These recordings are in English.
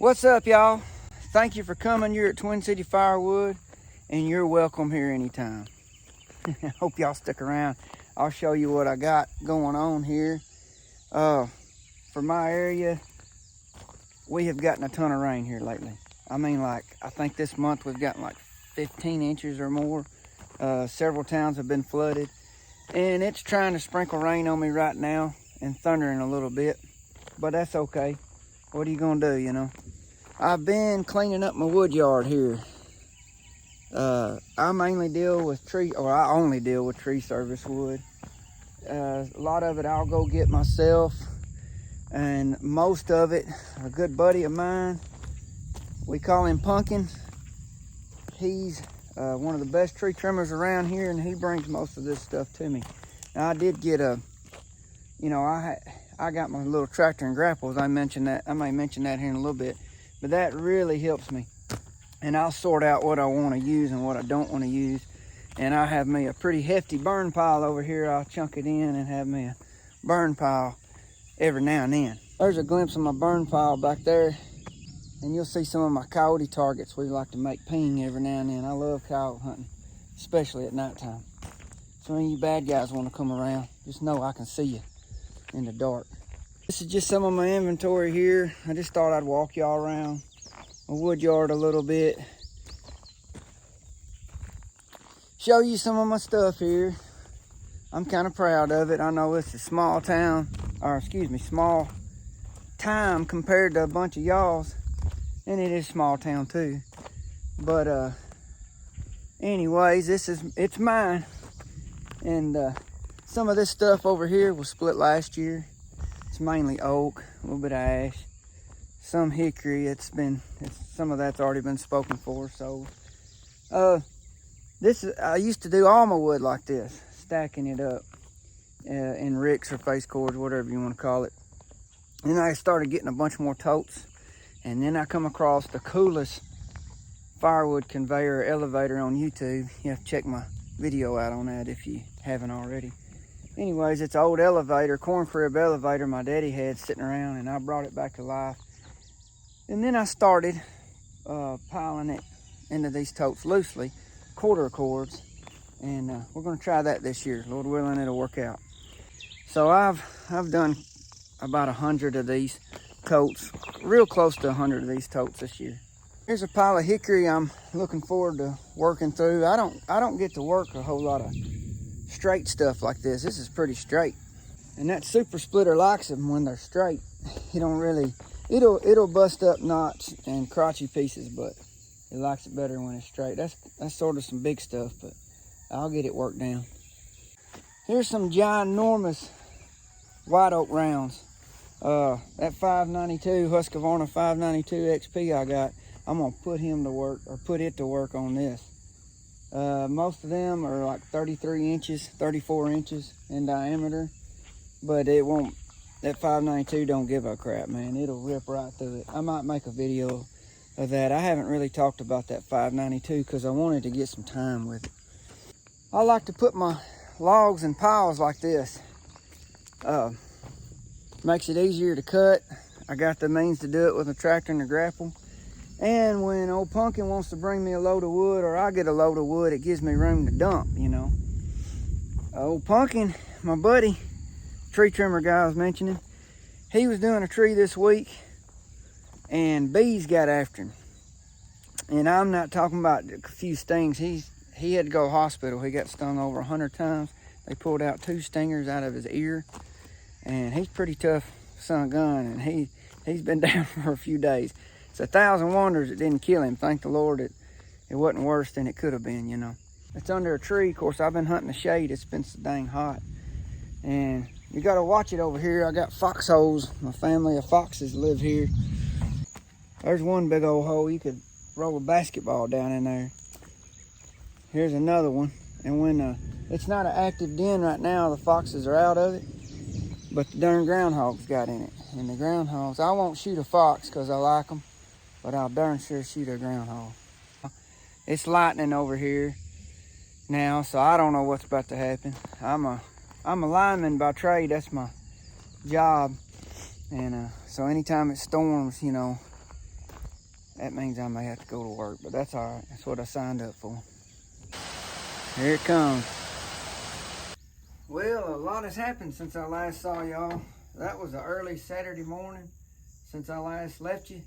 What's up, y'all? Thank you for coming. You're at Twin City Firewood, and you're welcome here anytime. Hope y'all stick around. I'll show you what I got going on here. For my area, we have gotten a ton of rain here lately. I mean, I think this month we've gotten like 15 inches or more. Several towns have been flooded, and it's trying to sprinkle rain on me right now and thundering a little bit, but that's okay. What are you gonna do, you know? I've been cleaning up my wood yard here. I mainly deal with I only deal with tree service wood. A lot of it I'll go get myself, and most of it, a good buddy of mine, we call him Pumpkin. He's one of the best tree trimmers around here, and he brings most of this stuff to me. Now, I did get I got my little tractor and grapples. I may mention that here in a little bit, but that really helps me. And I'll sort out what I want to use and what I don't want to use. And I have me a pretty hefty burn pile over here. I'll chunk it in and have me a burn pile every now and then. There's a glimpse of my burn pile back there, and you'll see some of my coyote targets we like to make ping every now and then. I love coyote hunting, especially at nighttime. So when you bad guys want to come around, just know I can see you in the dark. This is just some of my inventory here. I just thought I'd walk y'all around my wood yard a little bit. Show you some of my stuff here. I'm kind of proud of it. I know it's a small time compared to a bunch of y'all's, and it is small town too. But anyways, it's mine. And some of this stuff over here was split last year. It's mainly oak, a little bit of ash, some hickory. Some of that's already been spoken for. So I used to do all my wood like this, stacking it up in ricks or face cords, whatever you want to call it. Then I started getting a bunch more totes, and then I come across the coolest firewood conveyor elevator on YouTube. You have to check my video out on that if you haven't already. Anyways, it's an old elevator, corn crib elevator my daddy had sitting around, and I brought it back to life. And then I started piling it into these totes loosely, quarter cords, and we're going to try that this year. Lord willing, it'll work out. So I've done about 100 of these totes, real close to 100 of these totes this year. Here's a pile of hickory I'm looking forward to working through. I don't get to work a whole lot of straight stuff like this. This is pretty straight, and that super splitter likes them when they're straight. It'll bust up knots and crotchy pieces, but it likes it better when it's straight. That's sort of some big stuff, but I'll get it worked down. Here's some ginormous white oak rounds. That 592 Husqvarna 592 XP I got, I'm gonna put it to work on this. Most of them are like 33 inches, 34 inches in diameter, but that 592 don't give a crap, man. It'll rip right through it. I might make a video of that. I haven't really talked about that 592 because I wanted to get some time with it. I like to put my logs in piles like this. Makes it easier to cut. I got the means to do it with a tractor and a grapple. And when old Pumpkin wants to bring me a load of wood, or I get a load of wood, it gives me room to dump, you know. Old Pumpkin, my buddy, tree trimmer guy I was mentioning, he was doing a tree this week, and bees got after him. And I'm not talking about a few stings. He had to go to the hospital. He got stung over 100 times. They pulled out 2 stingers out of his ear, and he's pretty tough son of a gun, and he's been down for a few days. It's 1,000 wonders it didn't kill him. Thank the Lord it wasn't worse than it could have been, you know. It's under a tree. Of course, I've been hunting the shade. It's been so dang hot. And you got to watch it over here. I got foxholes. My family of foxes live here. There's one big old hole. You could roll a basketball down in there. Here's another one. And when it's not an active den right now, the foxes are out of it. But the darn groundhogs got in it. And the groundhogs, I won't shoot a fox because I like them, but I'll darn sure shoot a groundhog. It's lightning over here now, so I don't know what's about to happen. I'm a lineman by trade. That's my job. And so anytime it storms, you know, that means I may have to go to work, but that's all right. That's what I signed up for. Here it comes. Well, a lot has happened since I last saw y'all. That was an early Saturday morning since I last left you.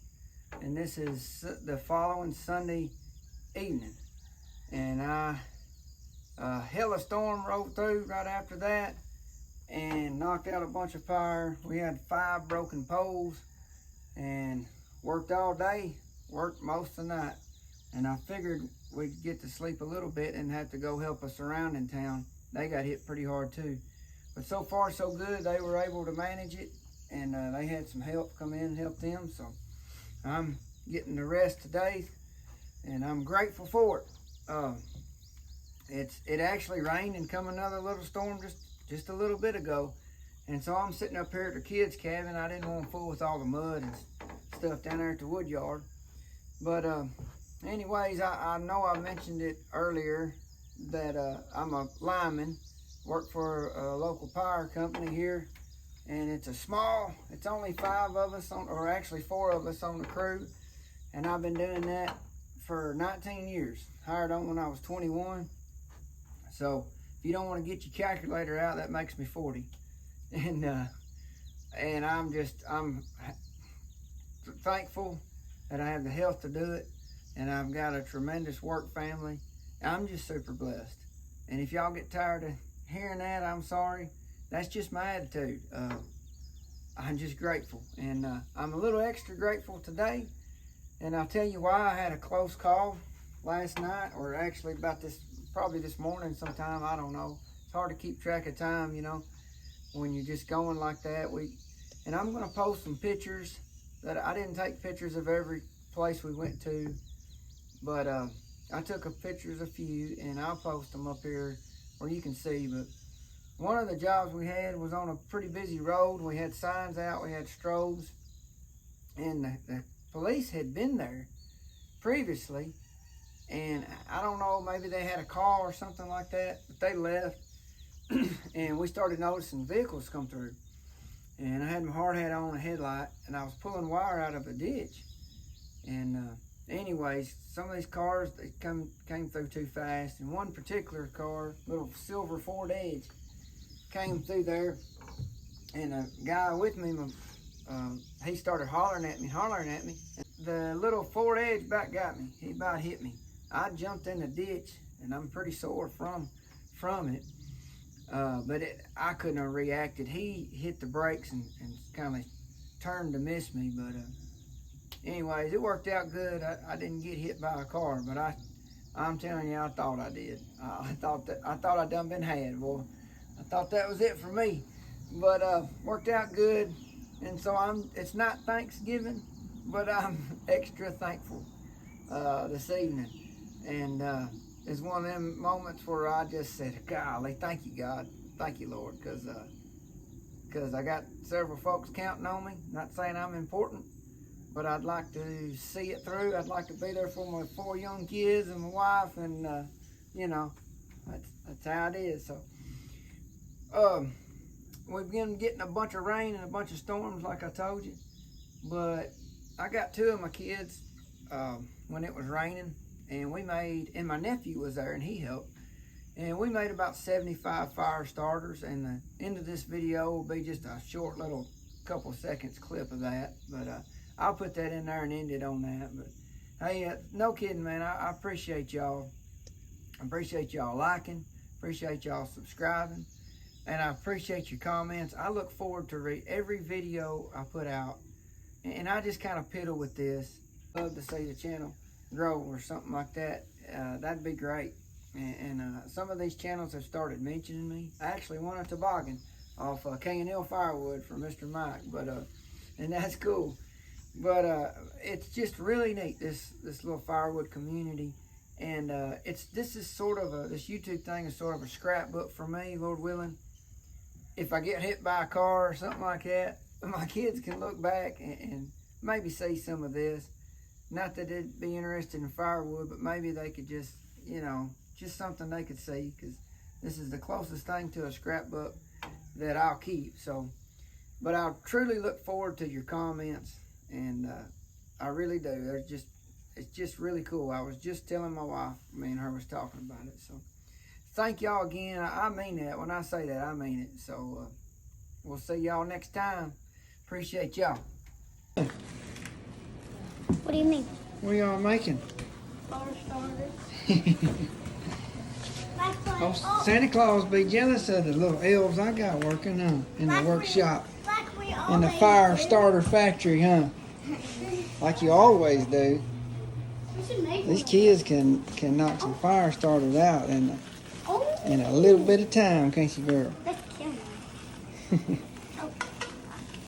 And this is the following Sunday evening. And a hell of a storm rolled through right after that and knocked out a bunch of power. We had 5 broken poles and worked all day, worked most of the night. And I figured we'd get to sleep a little bit and have to go help a surrounding town. They got hit pretty hard too. But so far so good, they were able to manage it, and they had some help come in and help them. So I'm getting the rest today, and I'm grateful for it. It actually rained and come another little storm just a little bit ago. And so I'm sitting up here at the kids' cabin. I didn't want to fool with all the mud and stuff down there at the Woodyard. But anyways, I know I mentioned it earlier that I'm a lineman, work for a local power company here, and it's only 5 of us or actually 4 of us on the crew, and I've been doing that for 19 years. Hired on when I was 21. So if you don't want to get your calculator out, that makes me 40. And I'm thankful that I have the health to do it, and I've got a tremendous work family. I'm just super blessed. And if y'all get tired of hearing that, I'm sorry. That's just my attitude. I'm just grateful. And I'm a little extra grateful today. And I'll tell you why. I had a close call last night, or actually probably this morning sometime. I don't know. It's hard to keep track of time, you know, when you're just going like that. And I'm going to post some pictures that I didn't take pictures of every place we went to, but I took pictures of a few, and I'll post them up here where you can see. But one of the jobs we had was on a pretty busy road. We had signs out, we had strobes, and the police had been there previously, and I don't know, maybe they had a call or something like that, but they left. And we started noticing vehicles come through, and I had my hard hat on, a headlight, and I was pulling wire out of a ditch. And anyways, some of these cars, they came through too fast, and one particular car, little silver Ford Edge, came through there, and a guy with me, he started hollering at me. The little Ford Edge about got me. He about hit me. I jumped in the ditch, and I'm pretty sore from it. But I couldn't have reacted. He hit the brakes and kind of turned to miss me. But anyways, it worked out good. I didn't get hit by a car, but I'm telling you, I thought I did. I thought I done been had, boy. I thought that was it for me. But worked out good. And so it's not Thanksgiving, but I'm extra thankful this evening. And it's one of them moments where I just said, golly, thank you, God. Thank you, Lord, because I got several folks counting on me. Not saying I'm important, but I'd like to see it through. I'd like to be there for my 4 young kids and my wife, and you know, that's how it is. So we've been getting a bunch of rain and a bunch of storms, like I told you, but I got 2 of my kids when it was raining, and and my nephew was there and he helped, and we made about 75 fire starters, and the end of this video will be just a short little couple seconds clip of that, but I'll put that in there and end it on that. But hey, no kidding, man, I appreciate y'all. I appreciate y'all liking, appreciate y'all subscribing, and I appreciate your comments. I look forward to read every video I put out, and I just kind of piddle with this. Love to see the channel grow or something like that. That'd be great. And some of these channels have started mentioning me. I actually won a toboggan off K&L Firewood for Mr. Mike, but and that's cool. But it's just really neat, this little Firewood community. And this YouTube thing is sort of a scrapbook for me, Lord willing. If I get hit by a car or something like that, my kids can look back and maybe see some of this. Not that they'd be interested in firewood, but maybe they could just, you know, just something they could see, because this is the closest thing to a scrapbook that I'll keep. So, but I truly look forward to your comments, and I really do. There's just it's just really cool. I was just telling my wife, me and her was talking about it. So thank y'all again. I mean that. When I say that, I mean it. So we'll see y'all next time. Appreciate y'all. What do you mean? What are y'all making? Fire starter. Oh, Santa Claus be jealous of the little elves I got working, huh? In the workshop. In the fire starter factory, huh? Like you always do. These kids can knock some fire starters out in a little bit of time, can't you, girl? That's killing me.